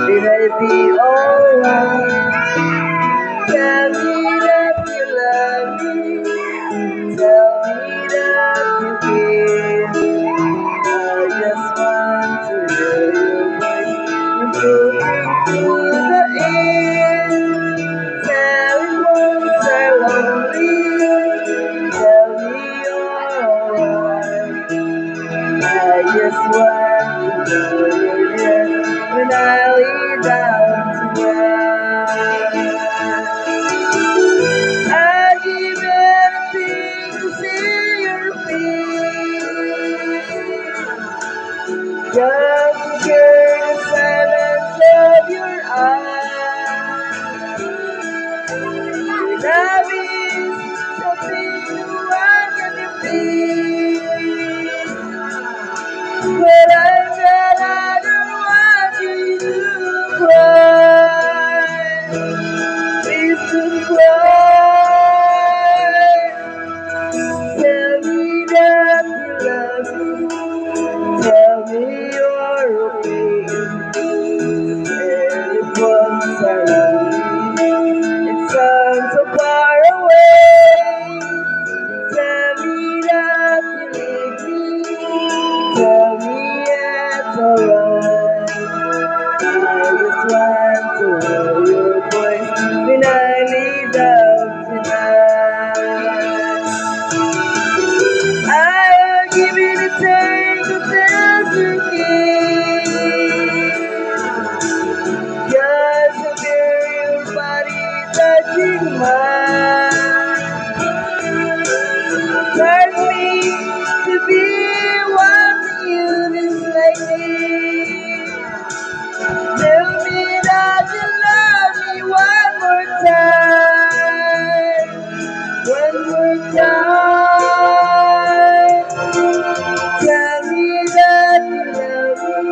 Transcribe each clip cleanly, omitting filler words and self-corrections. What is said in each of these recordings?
Will I be alright? Tell me that you love me. Tell me that you care. I just want to hear your voice floating through the air. Tell me once I lonely. Tell me you're alright. I just want to know your yes when I lay down to rest. I'd give anything to see your face, just to hear the silence of your eyes. Love is something I can feel, but I'm glad I don't want you to cry. Please don't cry. Tell me that you love me. Tell me you're okay. And it was it sounds so far away. Tell me that you need me. Tell me it's alright. I just want to hear your voice when I lay down tonight. I will give you the time to dance again. Just to feel your body touching mine. Turn me to be watching you this like this. Tell me that you love me one more time. One more time. Tell me that you love me.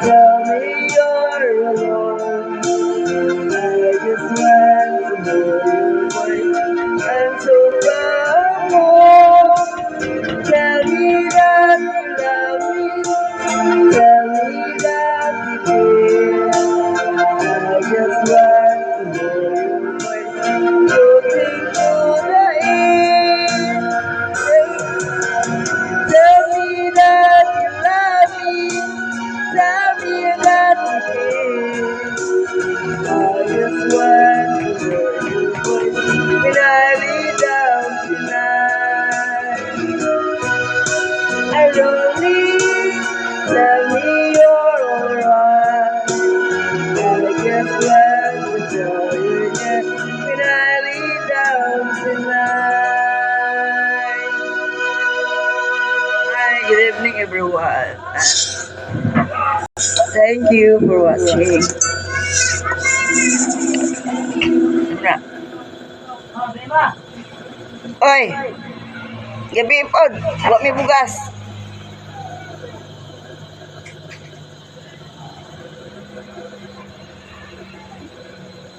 Tell me you're alone. I just want to know your voice. I'm so far home. Tell me that you love me. Tell me that you care. I just want to know your voice floating through the air. Tell me that you love me. Tell me that you care. I just want to hear your voice when I lay down tonight. I lonely. Tell me you're alright. And I just want to tell you yes when I lay down tonight. Hi, good evening everyone. Thank you for watching. Oy, gabi pod, wa may bugas.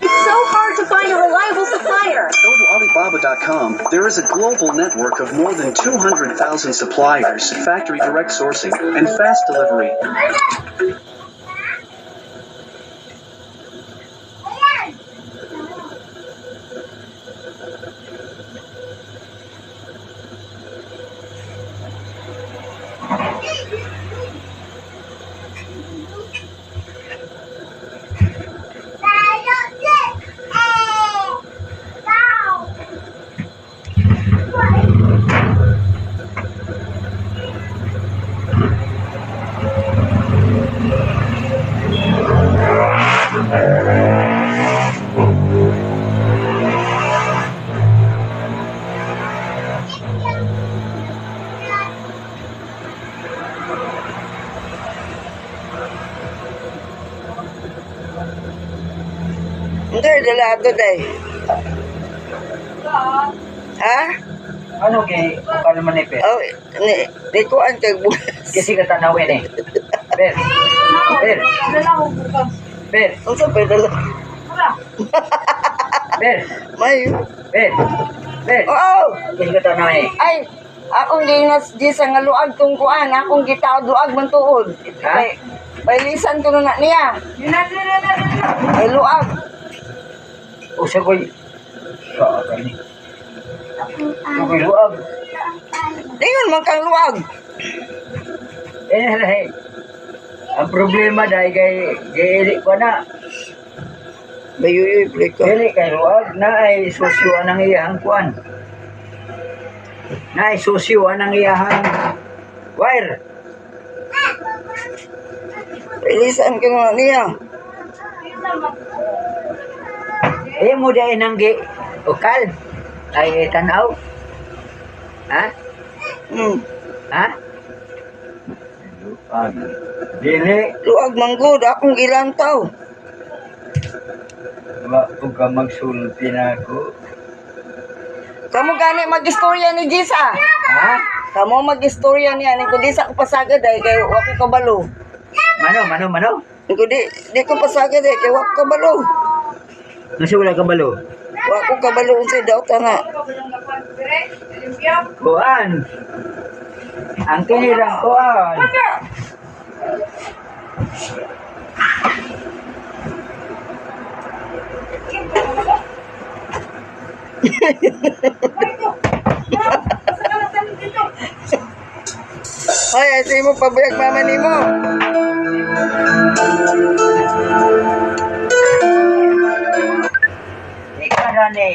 It's so hard to find a reliable supplier. Go to Alibaba.com. There is a global network of more than 200,000 suppliers, factory direct sourcing, and fast delivery. Hindi, dalato day. Ha? Ano kay kung man ni Pe? Oh, ni ko ang bugas. Kasi ka tanawin eh. Per. Per. Per. Ang sa pedal. Per. May. Per. Per. Oh! Kasi ka tanawin eh. Ay! Akong ginas di sa nga luag tong kuan, akong gitaod luag man tuod. Ha? May lisan ko na niya. May luag. O siya ko'y... Sa akin ni. Siya ko'y luag. Dingon man kang luag. Lahi. Ang problema dahil gay ko na. Bayuyoy play ka. Dili kay luag na ay susyo ang iyang kuan. Na ay susyo ang iyang wire. May lisan ko na niya. Mo dahil nang ukal. Ay tanaw. Ha? Ha? Luag. Dili. Luag manggod, akong gilantaw. Wa ko ka magsulti na ako. Kamu gani mag-istorya ni Gisa. Ha? Kamu mag-istorya niya. Ni ko di sa pasagad ay kay wako kabalo. Mano? Ni ko di ko pasagad ay kay wako kabalo. Nasa wala ka balo? Wako kabalo unsay daw tana. Kuan. Ang kinirang kuan. Ay, ay mo pabuyag mama nimo. Ikaw na ni.